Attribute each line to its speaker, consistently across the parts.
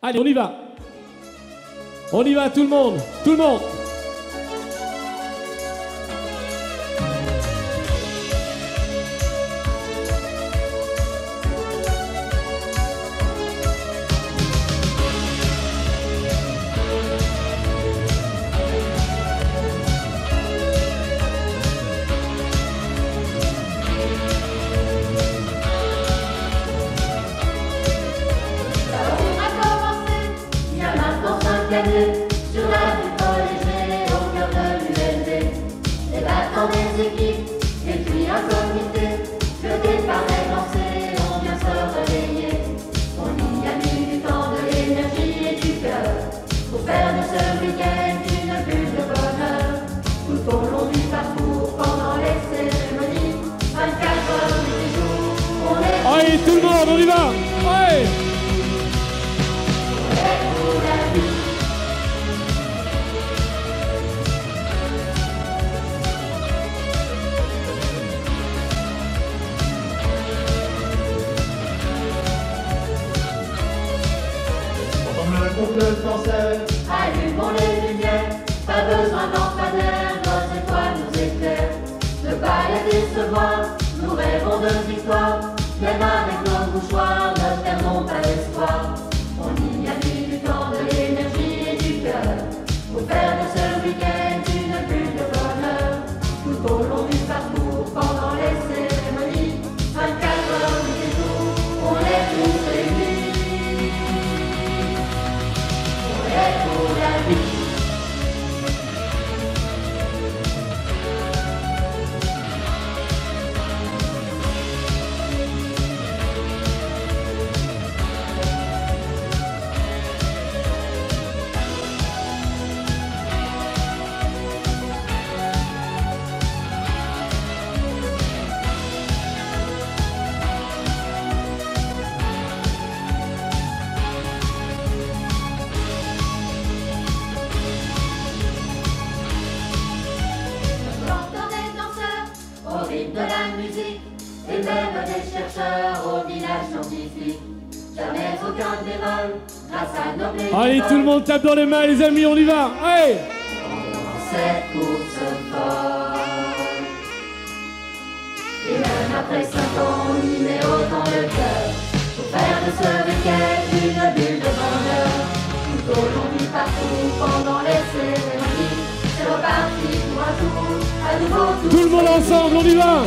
Speaker 1: Allez, on y va. On y va, tout le monde. Tout le monde.
Speaker 2: Sur la métropole léger, au cœur de l'ULB, les battants des équipes, et puis un comité, le départ est lancé, on vient se relayer. On y a mis du temps, de l'énergie et du cœur, pour faire de ce week-end une bulle de bonheur. Tout au long du parcours, pendant les cérémonies, 24 heures et jours, on est...
Speaker 1: Allez, tout le monde, on y va. Ouais.
Speaker 2: On est pour la vie.
Speaker 3: Le français,
Speaker 2: Allumons les lumières, pas besoin d'empanneurs, nos étoiles nous éclairent. Le pailleté se voit, nous rêvons de victoire, même avec nos mouchoirs, ne perdons pas l'espoir. On y a mis du temps, de l'énergie et du cœur, pour faire de ce week-end une bulle de bonheur. Tout au long du parcours, pendant les cérémonies, 24 heures nuit et jour, on est tous réunis. Pour la vie. De la musique, et même des chercheurs au village scientifique. Jamais aucun bémol, grâce à nos bénévoles.
Speaker 1: Allez, tout le monde tape dans les mains, les amis, on y va. Allez.
Speaker 2: Dans cette course folle. Et même après 5 ans, on y met autant le cœur, pour faire de ce week-end une bulle de bonheur. Tout au long du parcours, pendant les cérémonies, c'est reparti pour un jour, à nouveau
Speaker 1: Tout le monde ensemble, on y va.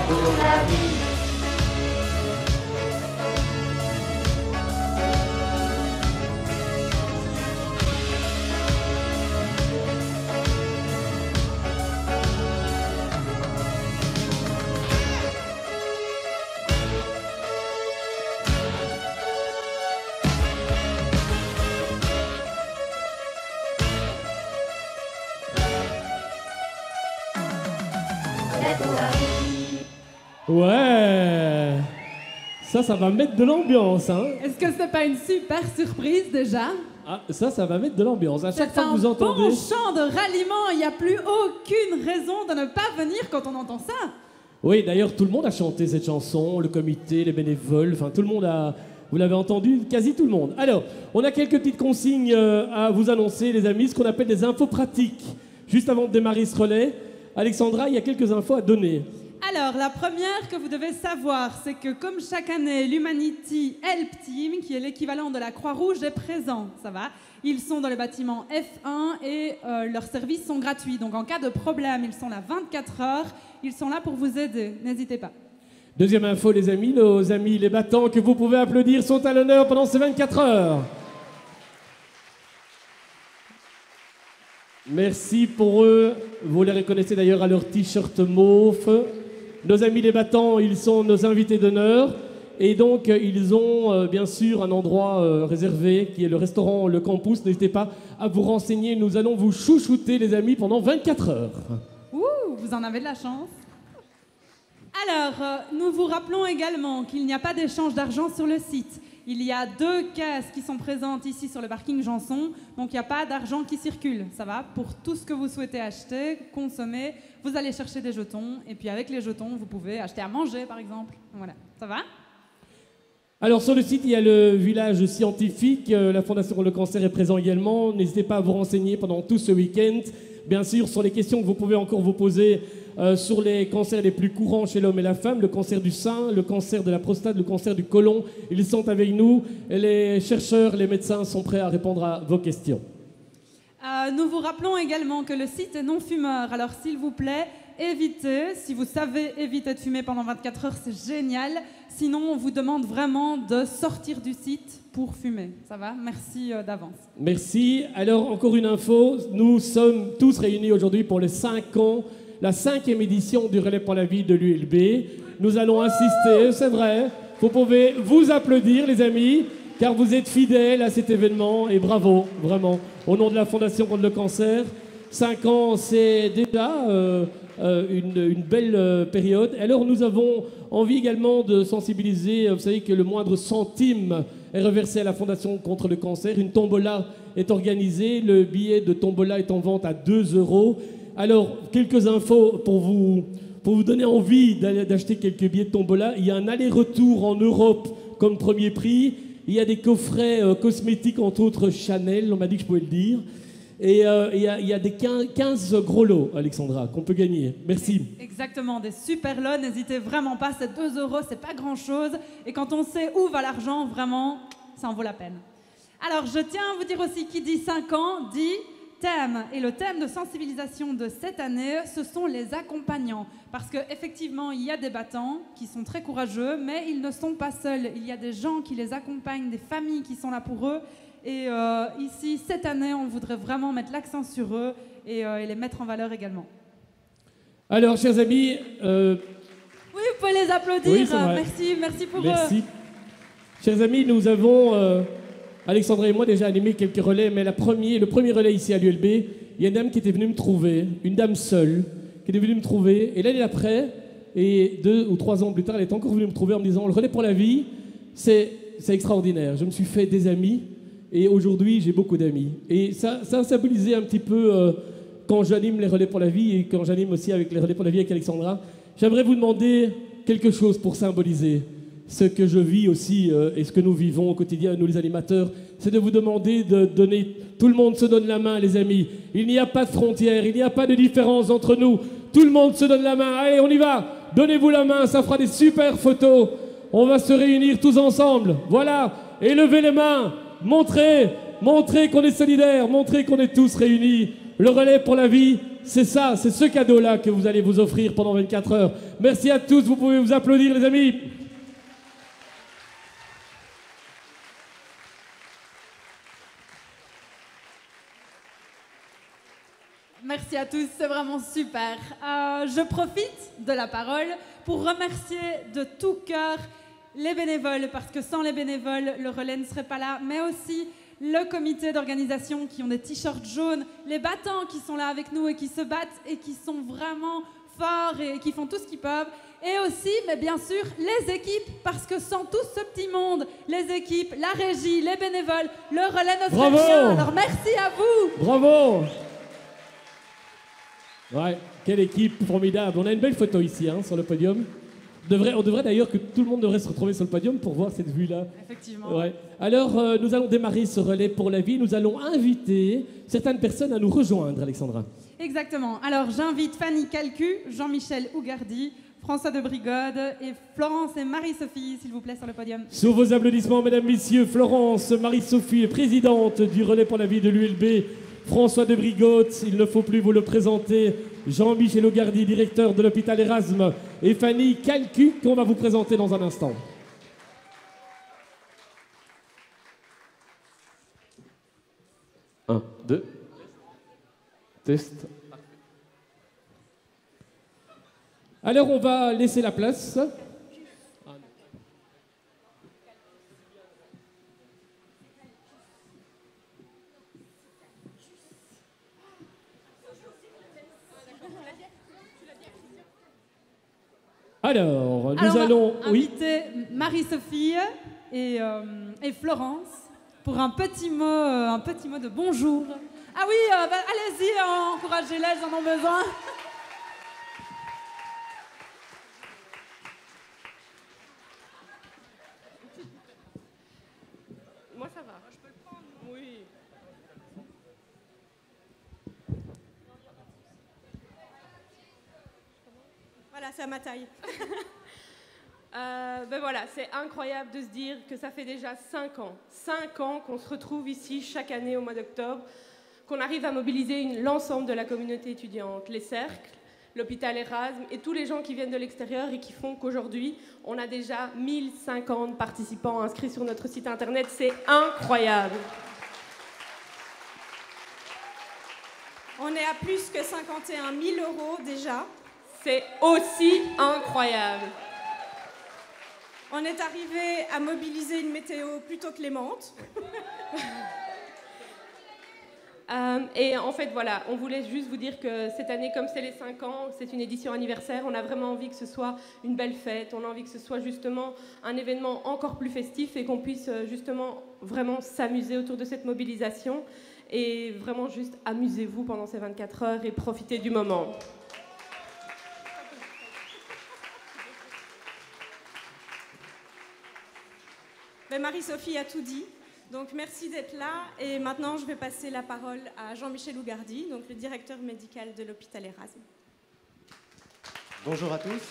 Speaker 2: Pour la vie.
Speaker 1: Ouais. Ça va mettre de l'ambiance, hein.
Speaker 4: Est-ce que c'est pas une super surprise déjà?
Speaker 1: Ah, ça va mettre de l'ambiance. À chaque
Speaker 4: C'est
Speaker 1: fois que
Speaker 4: un
Speaker 1: vous entendez...
Speaker 4: bon chant de ralliement, il n'y a plus aucune raison de ne pas venir quand on entend ça.
Speaker 1: Oui, d'ailleurs, tout le monde a chanté cette chanson, le comité, les bénévoles, enfin tout le monde a... Vous l'avez entendu, quasi tout le monde. Alors, on a quelques petites consignes à vous annoncer, les amis, ce qu'on appelle des infos pratiques. Juste avant de démarrer ce relais, Alexandra, il y a quelques infos à donner.
Speaker 4: Alors, la première que vous devez savoir, c'est que comme chaque année, l'Humanity Help Team, qui est l'équivalent de la Croix-Rouge, est présent, ça va. Ils sont dans le bâtiment F1 et leurs services sont gratuits. Donc en cas de problème, ils sont là 24 heures, ils sont là pour vous aider, n'hésitez pas.
Speaker 1: Deuxième info, les amis, nos amis les battants que vous pouvez applaudir sont à l'honneur pendant ces 24 heures. Merci pour eux. Vous les reconnaissez d'ailleurs à leur t-shirt mauve. Nos amis les battants, ils sont nos invités d'honneur. Et donc, ils ont bien sûr un endroit réservé qui est le restaurant Le Campus. N'hésitez pas à vous renseigner. Nous allons vous chouchouter, les amis, pendant 24 heures.
Speaker 4: Ouh, vous en avez de la chance. Alors, nous vous rappelons également qu'il n'y a pas d'échange d'argent sur le site. Il y a 2 caisses qui sont présentes ici sur le parking Janson, donc il n'y a pas d'argent qui circule, ça va? Pour tout ce que vous souhaitez acheter, consommer, vous allez chercher des jetons, et puis avec les jetons, vous pouvez acheter à manger, par exemple. Voilà, ça va?
Speaker 1: Alors sur le site, il y a le village scientifique, la Fondation contre le cancer est présent également. N'hésitez pas à vous renseigner pendant tout ce week-end, bien sûr, sur les questions que vous pouvez encore vous poser sur les cancers les plus courants chez l'homme et la femme, le cancer du sein, le cancer de la prostate, le cancer du côlon. Ils sont avec nous et les chercheurs, les médecins sont prêts à répondre à vos questions.
Speaker 4: Nous vous rappelons également que le site est non fumeur, alors s'il vous plaît, évitez. Si vous savez éviter de fumer pendant 24 heures, c'est génial. Sinon, on vous demande vraiment de sortir du site pour fumer. Ça va? Merci d'avance.
Speaker 1: Merci. Alors, encore une info, nous sommes tous réunis aujourd'hui pour les 5 ans, la 5e édition du Relais pour la vie de l'ULB. Nous allons assister, c'est vrai, vous pouvez vous applaudir les amis, car vous êtes fidèles à cet événement et bravo, vraiment, au nom de la Fondation contre le cancer. 5 ans, c'est déjà une belle période. Alors nous avons envie également de sensibiliser, vous savez que le moindre centime est reversé à la Fondation contre le cancer. Une tombola est organisée, le billet de tombola est en vente à 2 €. Alors, quelques infos pour vous donner envie d'acheter quelques billets de tombola. Il y a un aller-retour en Europe comme premier prix. Il y a des coffrets cosmétiques, entre autres Chanel, on m'a dit que je pouvais le dire. Et il y a des 15 gros lots, Alexandra, qu'on peut gagner. Merci.
Speaker 4: Exactement, des super lots. N'hésitez vraiment pas, c'est 2 €, c'est pas grand-chose. Et quand on sait où va l'argent, vraiment, ça en vaut la peine. Alors, je tiens à vous dire aussi, qui dit 5 ans, dit thème. Et le thème de sensibilisation de cette année, ce sont les accompagnants. Parce qu'effectivement, il y a des battants qui sont très courageux, mais ils ne sont pas seuls. Il y a des gens qui les accompagnent, des familles qui sont là pour eux. Et ici, cette année, on voudrait vraiment mettre l'accent sur eux et les mettre en valeur également.
Speaker 1: Alors, chers amis...
Speaker 4: Oui, vous pouvez les applaudir.
Speaker 1: Oui,
Speaker 4: merci pour
Speaker 1: Merci.
Speaker 4: eux.
Speaker 1: Chers amis, nous avons, Alexandra et moi, déjà animé quelques relais, mais le premier relais ici à l'ULB, il y a une dame qui était venue me trouver, une dame seule, qui était venue me trouver, et l'année d'après, et 2 ou 3 ans plus tard, elle est encore venue me trouver en me disant, le relais pour la vie, c'est extraordinaire. Je me suis fait des amis, et aujourd'hui, j'ai beaucoup d'amis. Et ça a symbolisé un petit peu, quand j'anime les relais pour la vie, et quand j'anime aussi avec les relais pour la vie avec Alexandra, j'aimerais vous demander quelque chose pour symboliser ce que je vis aussi et ce que nous vivons au quotidien, nous les animateurs, c'est de vous demander de donner, tout le monde se donne la main les amis, il n'y a pas de frontières, il n'y a pas de différence entre nous, tout le monde se donne la main, allez on y va, donnez-vous la main, ça fera des super photos, on va se réunir tous ensemble, voilà, et levez les mains, montrez qu'on est solidaires, montrez qu'on est tous réunis, le relais pour la vie, c'est ça, c'est ce cadeau-là que vous allez vous offrir pendant 24 heures. Merci à tous, vous pouvez vous applaudir les amis.
Speaker 4: Merci à tous, c'est vraiment super. Je profite de la parole pour remercier de tout cœur les bénévoles, parce que sans les bénévoles, le relais ne serait pas là, mais aussi le comité d'organisation qui ont des t-shirts jaunes, les battants qui sont là avec nous et qui se battent et qui sont vraiment forts et qui font tout ce qu'ils peuvent. Et aussi, mais bien sûr, les équipes, parce que sans tout ce petit monde, les équipes, la régie, les bénévoles, le relais ne serait rien. Alors merci à vous.
Speaker 1: Bravo. Ouais, quelle équipe formidable. On a une belle photo ici sur le podium. On devrait d'ailleurs que tout le monde devrait se retrouver sur le podium pour voir cette vue-là.
Speaker 4: Effectivement.
Speaker 1: Ouais. Alors, nous allons démarrer ce relais pour la vie. Nous allons inviter certaines personnes à nous rejoindre, Alexandra.
Speaker 4: Exactement. Alors, j'invite Fanny Calcu, Jean-Michel Ougardi, François de Brigode et Florence et Marie-Sophie, s'il vous plaît, sur le podium.
Speaker 1: Sous vos applaudissements, mesdames, messieurs, Florence, Marie-Sophie, présidente du relais pour la vie de l'ULB, François de Brigode, il ne faut plus vous le présenter, Jean-Michel Ougardi, directeur de l'hôpital Erasme, et Fanny Calcu, qu'on va vous présenter dans un instant. Un, deux. Test. Alors, on va laisser la place. Alors, nous allons
Speaker 4: inviter Marie-Sophie et Florence pour un petit mot de bonjour. Ah oui, allez-y, encouragez-les, elles en ont besoin.
Speaker 3: Voilà, c'est à ma taille.
Speaker 5: Ben voilà, c'est incroyable de se dire que ça fait déjà 5 ans qu'on se retrouve ici chaque année au mois d'octobre, qu'on arrive à mobiliser l'ensemble de la communauté étudiante, les cercles, l'hôpital Erasme et tous les gens qui viennent de l'extérieur et qui font qu'aujourd'hui, on a déjà 1050 participants inscrits sur notre site internet. C'est incroyable.
Speaker 3: On est à plus que 51 000 € déjà.
Speaker 5: C'est aussi incroyable.
Speaker 3: On est arrivé à mobiliser une météo plutôt clémente.
Speaker 5: Et en fait, voilà, on voulait juste vous dire que cette année, comme c'est les 5 ans, c'est une édition anniversaire, on a vraiment envie que ce soit une belle fête, on a envie que ce soit justement un événement encore plus festif et qu'on puisse justement vraiment s'amuser autour de cette mobilisation et vraiment juste amusez-vous pendant ces 24 heures et profitez du moment.
Speaker 3: Ben Marie-Sophie a tout dit. Donc merci d'être là et maintenant je vais passer la parole à Jean-Michel Ougardi, donc le directeur médical de l'hôpital Erasme.
Speaker 6: Bonjour à tous,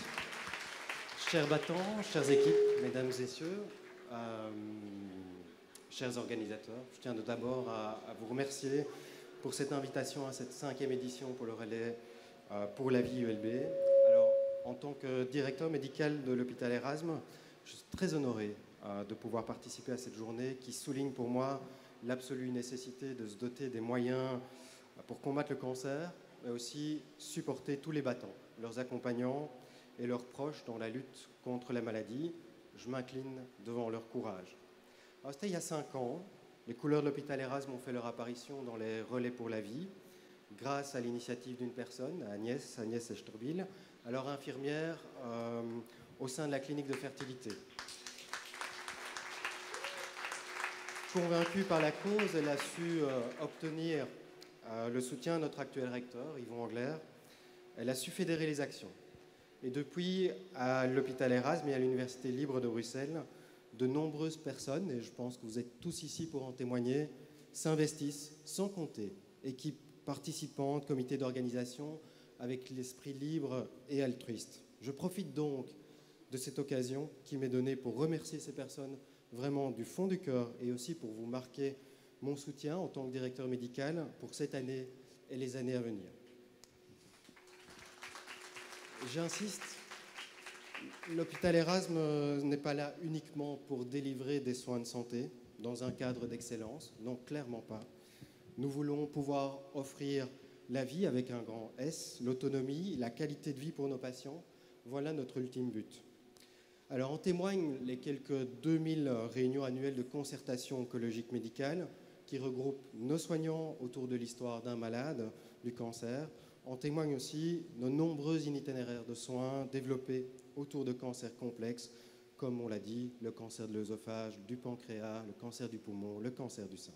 Speaker 6: chers battants, chères équipes, mesdames et messieurs, chers organisateurs. Je tiens d'abord à vous remercier pour cette invitation à cette 5e édition pour le relais pour la vie ULB. Alors, en tant que directeur médical de l'hôpital Erasme, je suis très honoré de pouvoir participer à cette journée qui souligne pour moi l'absolue nécessité de se doter des moyens pour combattre le cancer, mais aussi supporter tous les battants, leurs accompagnants et leurs proches dans la lutte contre la maladie. Je m'incline devant leur courage. Alors, c'était il y a 5 ans. Les couleurs de l'hôpital Erasme ont fait leur apparition dans les relais pour la vie, grâce à l'initiative d'une personne, Agnès Echterbil, alors infirmière au sein de la clinique de fertilité. Convaincue par la cause, elle a su obtenir le soutien de notre actuel recteur, Yvon Angler. Elle a su fédérer les actions. Et depuis, à l'hôpital Erasme et à l'Université libre de Bruxelles, de nombreuses personnes, et je pense que vous êtes tous ici pour en témoigner, s'investissent sans compter, équipes participantes, comités d'organisation, avec l'esprit libre et altruiste. Je profite donc de cette occasion qui m'est donnée pour remercier ces personnes vraiment du fond du cœur et aussi pour vous marquer mon soutien en tant que directeur médical pour cette année et les années à venir. J'insiste, l'hôpital Erasme n'est pas là uniquement pour délivrer des soins de santé dans un cadre d'excellence, non, clairement pas. Nous voulons pouvoir offrir la vie avec un grand S, l'autonomie, la qualité de vie pour nos patients. Voilà notre ultime but. Alors, en témoignent les quelques 2000 réunions annuelles de concertation oncologique médicale qui regroupent nos soignants autour de l'histoire d'un malade du cancer. En témoignent aussi nos nombreux itinéraires de soins développés autour de cancers complexes, comme on l'a dit, le cancer de l'œsophage, du pancréas, le cancer du poumon, le cancer du sein.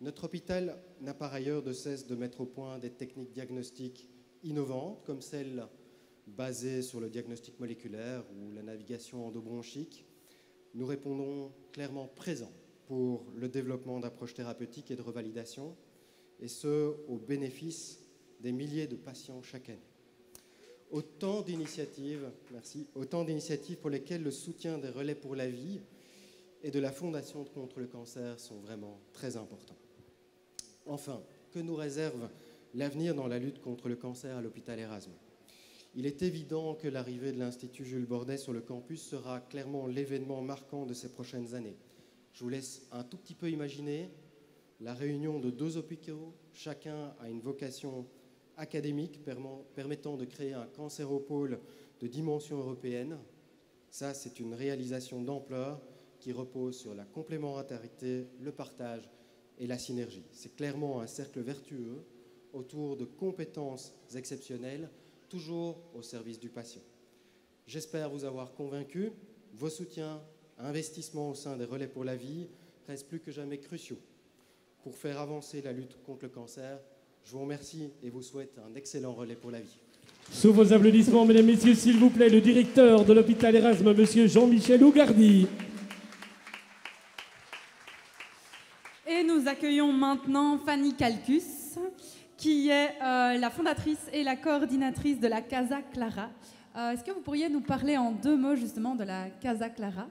Speaker 6: Notre hôpital n'a par ailleurs de cesse de mettre au point des techniques diagnostiques innovantes, comme celles basées sur le diagnostic moléculaire ou la navigation endobronchique. Nous répondons clairement présents pour le développement d'approches thérapeutiques et de revalidation, et ce, au bénéfice des milliers de patients chaque année. Autant d'initiatives pour lesquelles le soutien des Relais pour la vie et de la Fondation contre le cancer sont vraiment très importants. Enfin, que nous réserve l'avenir dans la lutte contre le cancer à l'hôpital Erasme ? Il est évident que l'arrivée de l'Institut Jules Bordet sur le campus sera clairement l'événement marquant de ces prochaines années. Je vous laisse un tout petit peu imaginer la réunion de 2 hôpitaux, chacun a une vocation académique permettant de créer un cancéropôle de dimension européenne. Ça, c'est une réalisation d'ampleur qui repose sur la complémentarité, le partage et la synergie. C'est clairement un cercle vertueux autour de compétences exceptionnelles, toujours au service du patient. J'espère vous avoir convaincu. Vos soutiens, investissements au sein des Relais pour la vie restent plus que jamais cruciaux pour faire avancer la lutte contre le cancer. Je vous remercie et vous souhaite un excellent Relais pour la vie.
Speaker 1: Sous vos applaudissements, mesdames, messieurs, s'il vous plaît, le directeur de l'hôpital Erasme, monsieur Jean-Michel Ougardi.
Speaker 4: Et nous accueillons maintenant Fanny Calcus, qui est la fondatrice et la coordinatrice de la Casa Clara, Est-ce que vous pourriez nous parler en 2 mots justement de la Casa Clara?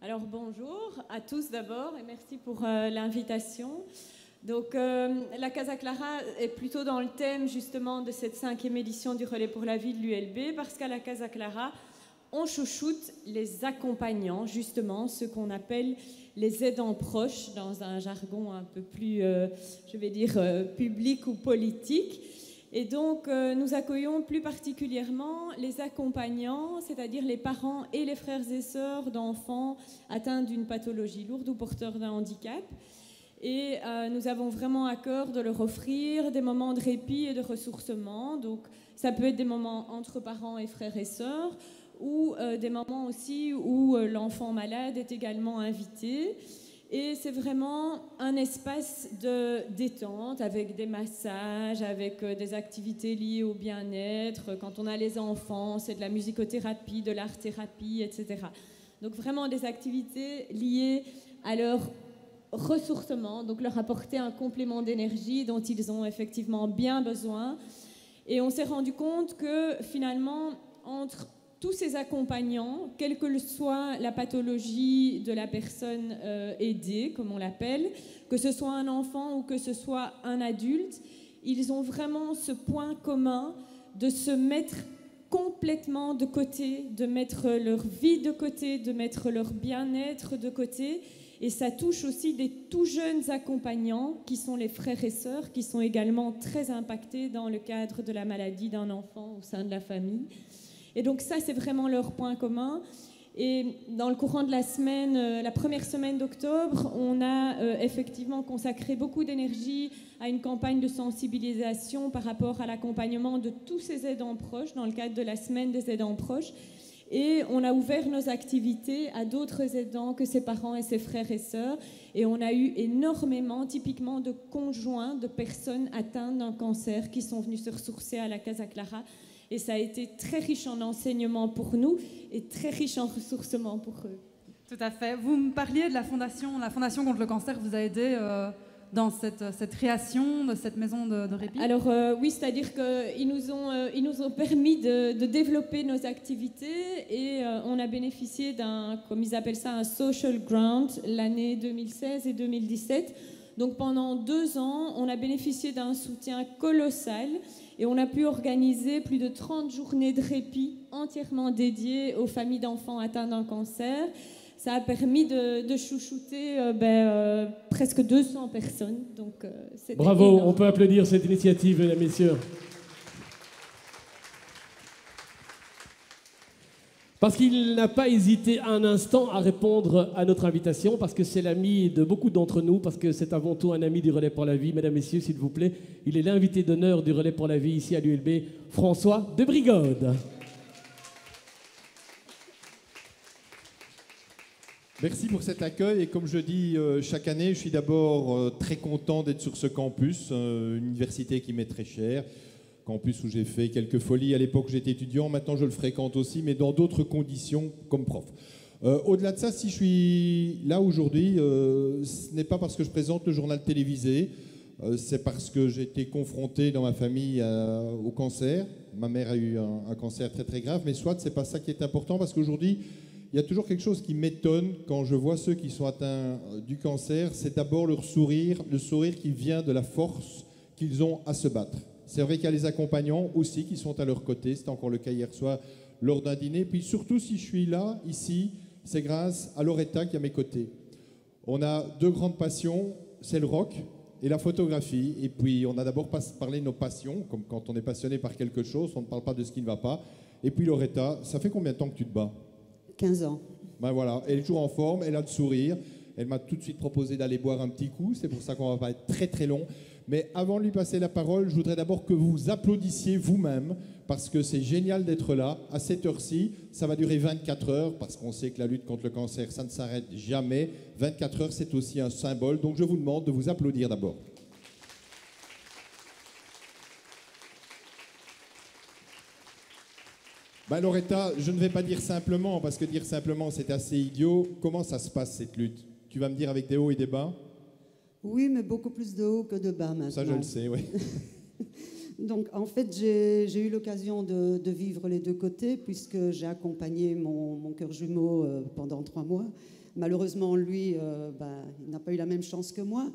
Speaker 7: Alors bonjour à tous d'abord et merci pour l'invitation. Donc la Casa Clara est plutôt dans le thème justement de cette 5e édition du Relais pour la vie de l'ULB, parce qu'à la Casa Clara, on chouchoute les accompagnants, justement, ceux qu'on appelle les aidants proches, dans un jargon un peu plus, je vais dire, public ou politique. Et donc, nous accueillons plus particulièrement les accompagnants, c'est-à-dire les parents et les frères et sœurs d'enfants atteints d'une pathologie lourde ou porteurs d'un handicap. Et nous avons vraiment à cœur de leur offrir des moments de répit et de ressourcement. Donc, ça peut être des moments entre parents et frères et sœurs, ou des moments aussi où l'enfant malade est également invité. Et c'est vraiment un espace de détente avec des massages, avec des activités liées au bien-être. Quand on a les enfants, c'est de la musicothérapie, de l'art-thérapie, etc. Donc vraiment des activités liées à leur ressourcement, donc leur apporter un complément d'énergie dont ils ont effectivement bien besoin. Et on s'est rendu compte que finalement, entre tous ces accompagnants, quelle que soit la pathologie de la personne aidée, comme on l'appelle, que ce soit un enfant ou que ce soit un adulte, ils ont vraiment ce point commun de se mettre complètement de côté, de mettre leur vie de côté, de mettre leur bien-être de côté. Et ça touche aussi des tout jeunes accompagnants qui sont les frères et sœurs, qui sont également très impactés dans le cadre de la maladie d'un enfant au sein de la famille. Et donc ça, c'est vraiment leur point commun. Et dans le courant de la semaine, la première semaine d'octobre, on a effectivement consacré beaucoup d'énergie à une campagne de sensibilisation par rapport à l'accompagnement de tous ces aidants proches, dans le cadre de la semaine des aidants proches. Et on a ouvert nos activités à d'autres aidants que ses parents et ses frères et sœurs. Et on a eu énormément, typiquement, de conjoints de personnes atteintes d'un cancer qui sont venus se ressourcer à la Casa Clara. Et ça a été très riche en enseignements pour nous et très riche en ressourcement pour eux.
Speaker 4: Tout à fait. Vous me parliez de la Fondation contre le cancer vous a aidé dans cette création de cette maison de répit.
Speaker 7: Alors oui, c'est-à-dire qu'ils nous ont permis de développer nos activités et on a bénéficié d'un, comme ils appellent ça, un social grant l'année 2016 et 2017. Donc pendant 2 ans, on a bénéficié d'un soutien colossal et on a pu organiser plus de 30 journées de répit entièrement dédiées aux familles d'enfants atteints d'un cancer. Ça a permis de chouchouter presque 200 personnes. Donc,
Speaker 1: bravo,
Speaker 7: énorme.
Speaker 1: On peut applaudir cette initiative, mesdames, messieurs. Parce qu'il n'a pas hésité un instant à répondre à notre invitation, parce que c'est l'ami de beaucoup d'entre nous, parce que c'est avant tout un ami du Relais pour la vie. Mesdames, messieurs, s'il vous plaît, il est l'invité d'honneur du Relais pour la vie ici à l'ULB, François de Brigode.
Speaker 8: Merci pour cet accueil et comme je dis chaque année, je suis d'abord très content d'être sur ce campus, une université qui m'est très chère. Campus où j'ai fait quelques folies à l'époque où j'étais étudiant, maintenant je le fréquente aussi, mais dans d'autres conditions comme prof. Au-delà de ça, si je suis là aujourd'hui, ce n'est pas parce que je présente le journal télévisé, c'est parce que j'ai été confronté dans ma famille au cancer. Ma mère a eu un cancer très très grave, mais soit c'est pas ça qui est important, parce qu'aujourd'hui, il y a toujours quelque chose qui m'étonne quand je vois ceux qui sont atteints du cancer, c'est d'abord leur sourire, le sourire qui vient de la force qu'ils ont à se battre. C'est vrai qu'il y a les accompagnants aussi qui sont à leur côté. C'était encore le cas hier soir lors d'un dîner. Puis surtout, si je suis là, ici, c'est grâce à Loretta qui est à mes côtés. On a 2 grandes passions, c'est le rock et la photographie. Et puis, on a d'abord parlé de nos passions, comme quand on est passionné par quelque chose, on ne parle pas de ce qui ne va pas. Et puis Loretta, ça fait combien de temps que tu te bats?
Speaker 9: 15 ans.
Speaker 8: Ben voilà, elle est toujours en forme, elle a le sourire. Elle m'a tout de suite proposé d'aller boire un petit coup. C'est pour ça qu'on va pas être très très long. Mais avant de lui passer la parole, je voudrais d'abord que vous applaudissiez vous-même, parce que c'est génial d'être là à cette heure-ci. Ça va durer 24 heures, parce qu'on sait que la lutte contre le cancer, ça ne s'arrête jamais. 24 heures, c'est aussi un symbole. Donc je vous demande de vous applaudir d'abord. Ben Loretta, je ne vais pas dire simplement, parce que dire simplement, c'est assez idiot. Comment ça se passe, cette lutte? Tu vas me dire avec des hauts et des bas?
Speaker 9: Oui, mais beaucoup plus de haut que de bas maintenant.
Speaker 8: Ça, je le sais, oui.
Speaker 9: Donc, en fait, j'ai eu l'occasion de vivre les deux côtés, puisque j'ai accompagné mon cœur jumeau pendant 3 mois. Malheureusement, lui, il n'a pas eu la même chance que moi,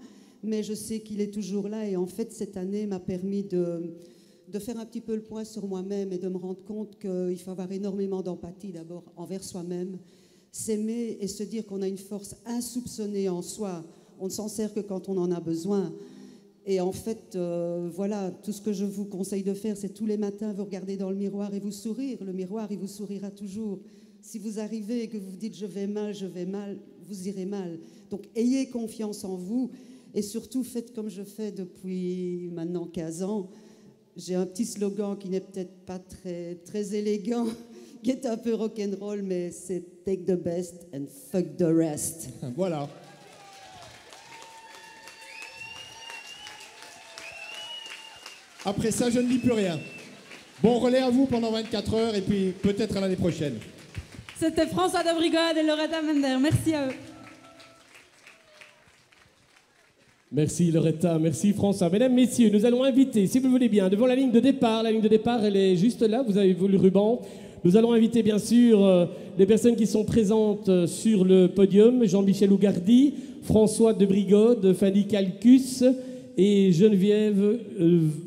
Speaker 9: mais je sais qu'il est toujours là. Et en fait, cette année m'a permis de faire un petit peu le point sur moi-même et de me rendre compte qu'il faut avoir énormément d'empathie d'abord envers soi-même, s'aimer et se dire qu'on a une force insoupçonnée en soi. On ne s'en sert que quand on en a besoin. Et en fait, voilà, tout ce que je vous conseille de faire, c'est tous les matins, vous regardez dans le miroir et vous sourire. Le miroir, il vous sourira toujours. Si vous arrivez et que vous vous dites « je vais mal », vous irez mal. Donc, ayez confiance en vous et surtout, faites comme je fais depuis maintenant 15 ans. J'ai un petit slogan qui n'est peut-être pas très, très élégant, qui est un peu rock'n'roll, mais c'est « take the best and fuck the rest ».
Speaker 8: Voilà. Après ça, je ne dis plus rien. Bon relais à vous pendant 24 heures et puis peut-être à l'année prochaine.
Speaker 4: C'était François de Brigode et Loretta Mender. Merci à eux.
Speaker 1: Merci Loretta, merci François. Mesdames, messieurs, nous allons inviter, si vous le voulez bien, devant la ligne de départ. La ligne de départ, elle est juste là, vous avez vu le ruban. Nous allons inviter bien sûr les personnes qui sont présentes sur le podium. Jean-Michel Ougardi, François de Brigode, Fanny Calcus et Geneviève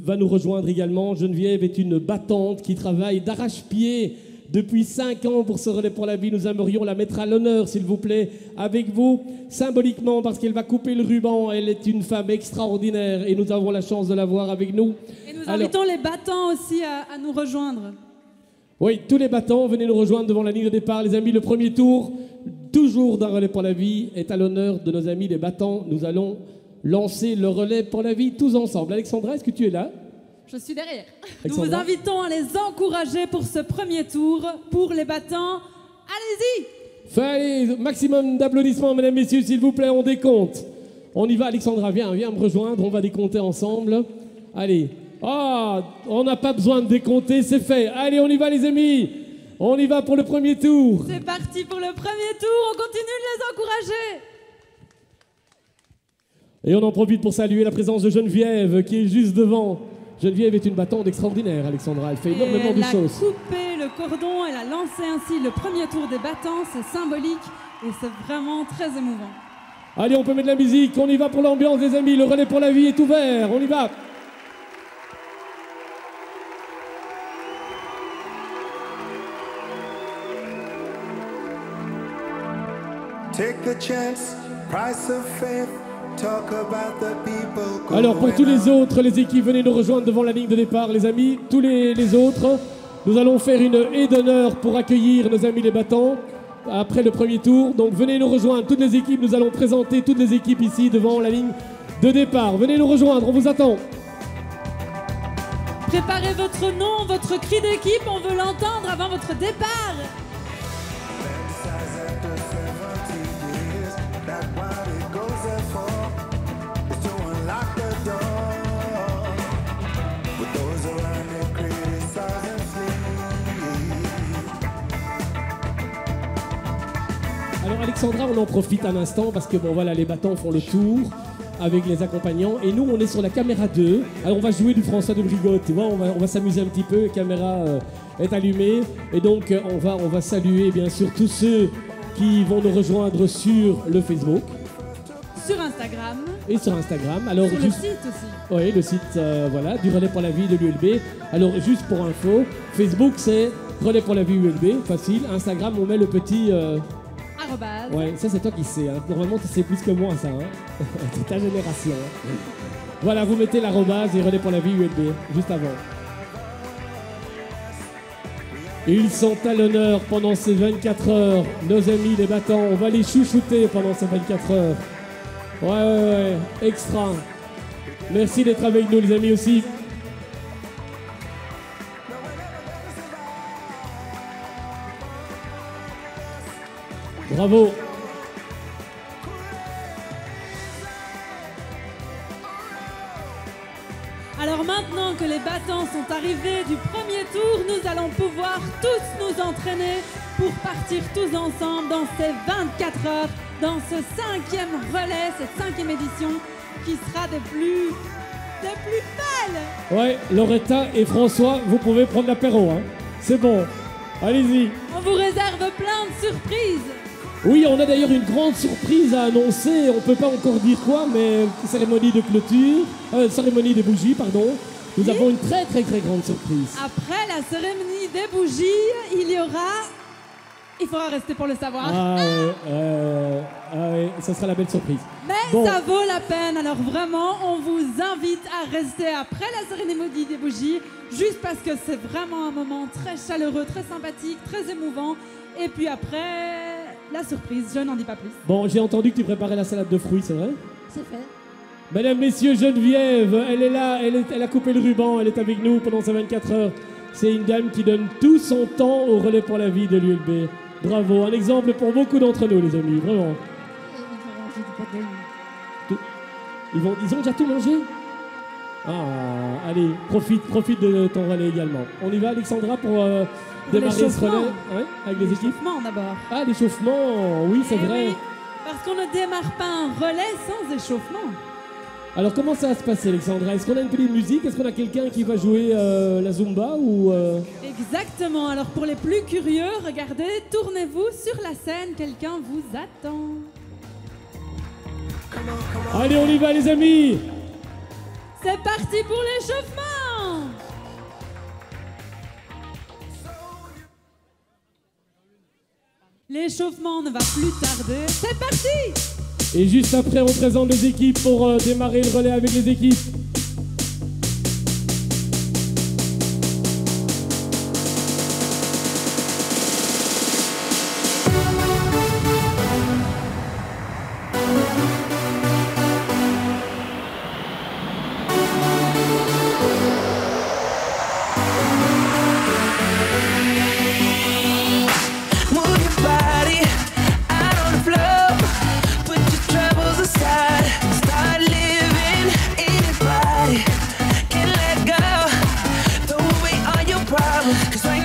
Speaker 1: va nous rejoindre également. Geneviève est une battante qui travaille d'arrache-pied depuis 5 ans pour ce relais pour la vie. Nous aimerions la mettre à l'honneur, s'il vous plaît, avec vous, symboliquement, parce qu'elle va couper le ruban. Elle est une femme extraordinaire et nous avons la chance de la voir avec nous.
Speaker 4: Et nous invitons les battants aussi à nous rejoindre.
Speaker 1: Oui, tous les battants, venez nous rejoindre devant la ligne de départ. Les amis, le premier tour, toujours d'un relais pour la vie, est à l'honneur de nos amis les battants. Nous allons lancer le relais pour la vie tous ensemble. Alexandra, est-ce que tu es là ?
Speaker 4: Je suis derrière.
Speaker 1: Alexandra.
Speaker 4: Nous vous invitons à les encourager pour ce premier tour. Pour les battants, allez-y!
Speaker 1: Allez, maximum d'applaudissements, mesdames, messieurs, s'il vous plaît, on décompte. On y va, Alexandra, viens me rejoindre, on va décompter ensemble. Allez. Ah, on n'a pas besoin de décompter, c'est fait. Allez, on y va, les amis. On y va pour le premier tour.
Speaker 4: C'est parti pour le premier tour, on continue de les encourager.
Speaker 1: Et on en profite pour saluer la présence de Geneviève, qui est juste devant. Geneviève est une battante extraordinaire, Alexandra. Elle fait énormément de choses.
Speaker 4: Elle a coupé le cordon, elle a lancé ainsi le premier tour des battants. C'est symbolique et c'est vraiment très émouvant.
Speaker 1: Allez, on peut mettre de la musique. On y va pour l'ambiance, les amis. Le relais pour la vie est ouvert. On y va.
Speaker 10: Take a chance, price of faith.
Speaker 1: Alors pour tous les autres, les équipes, venez nous rejoindre devant la ligne de départ, les amis. Tous les autres, nous allons faire une haie d'honneur pour accueillir nos amis les battants après le premier tour. Donc venez nous rejoindre, toutes les équipes, nous allons présenter toutes les équipes ici devant la ligne de départ. Venez nous rejoindre, on vous attend.
Speaker 4: Préparez votre nom, votre cri d'équipe, on veut l'entendre avant votre départ.
Speaker 1: Alors Alexandra, on en profite un instant parce que bon voilà, les battants font le tour avec les accompagnants et nous on est sur la caméra 2. Alors on va jouer du François de Brigode, tu vois, on va s'amuser un petit peu, la caméra est allumée et donc on va saluer bien sûr tous ceux qui vont nous rejoindre sur le Facebook.
Speaker 4: Sur Instagram.
Speaker 1: Et sur Instagram. Alors,
Speaker 4: sur le site aussi.
Speaker 1: Oui, le site voilà, du Relais pour la vie de l'ULB. Alors juste pour info, Facebook c'est Relais pour la vie ULB, facile. Instagram on met le petit...
Speaker 4: Arrobase.
Speaker 1: Ouais, ça c'est toi qui sais. Hein. Normalement tu sais plus que moi ça. Hein. C'est ta génération. Hein. Voilà, vous mettez l'arrobase et Relais pour la vie ULB, juste avant. Ils sont à l'honneur pendant ces 24 heures. Nos amis les battants, on va les chouchouter pendant ces 24 heures. Ouais, extra. Merci d'être avec nous les amis aussi. Bravo.
Speaker 4: Alors maintenant que les battants sont arrivés du premier tour, nous allons pouvoir tous nous entraîner pour partir tous ensemble dans ces 24 heures, dans ce 5e relais, cette 5e édition qui sera des plus belles
Speaker 1: Ouais, Loretta et François, vous pouvez prendre l'apéro, hein. C'est bon. Allez-y.
Speaker 4: On vous réserve plein de surprises.
Speaker 1: Oui, on a d'ailleurs une grande surprise à annoncer. On peut pas encore dire quoi, mais cérémonie de clôture, cérémonie des bougies, pardon. Nous avons une très très très grande surprise.
Speaker 4: Après la cérémonie des bougies, il y aura... Il faudra rester pour le savoir.
Speaker 1: Ah ouais, ça sera la belle surprise.
Speaker 4: Mais
Speaker 1: bon.
Speaker 4: Ça vaut la peine, alors vraiment, on vous invite à rester après la cérémonie des bougies, juste parce que c'est vraiment un moment très chaleureux, très sympathique, très émouvant. Et puis après, la surprise, je n'en dis pas plus.
Speaker 1: Bon, j'ai entendu que tu préparais la salade de fruits, c'est vrai?
Speaker 4: C'est fait.
Speaker 1: Mesdames, messieurs, Geneviève, elle est là, elle a coupé le ruban, elle est avec nous pendant ces 24 heures. C'est une dame qui donne tout son temps au relais pour la vie de l'ULB. Bravo, un exemple pour beaucoup d'entre nous, les amis, vraiment. Ils ont déjà tout mangé? Ah, allez, profite de ton relais également. On y va, Alexandra, pour démarrer ce relais avec les équipes?
Speaker 4: L'échauffement d'abord.
Speaker 1: Ah, l'échauffement, oui, c'est vrai.
Speaker 4: Oui, parce qu'on ne démarre pas un relais sans échauffement.
Speaker 1: Alors, comment ça va se passer, Alexandra? Est-ce qu'on a une petite musique? Est-ce qu'on a quelqu'un qui va jouer la Zumba ou
Speaker 4: Exactement. Alors, pour les plus curieux, regardez, tournez-vous sur la scène, quelqu'un vous attend.
Speaker 1: Allez, on y va, les amis!
Speaker 4: C'est parti pour l'échauffement! L'échauffement ne va plus tarder. C'est parti!
Speaker 1: Et juste après, on présente les équipes pour démarrer le relais avec les équipes.
Speaker 11: Cause I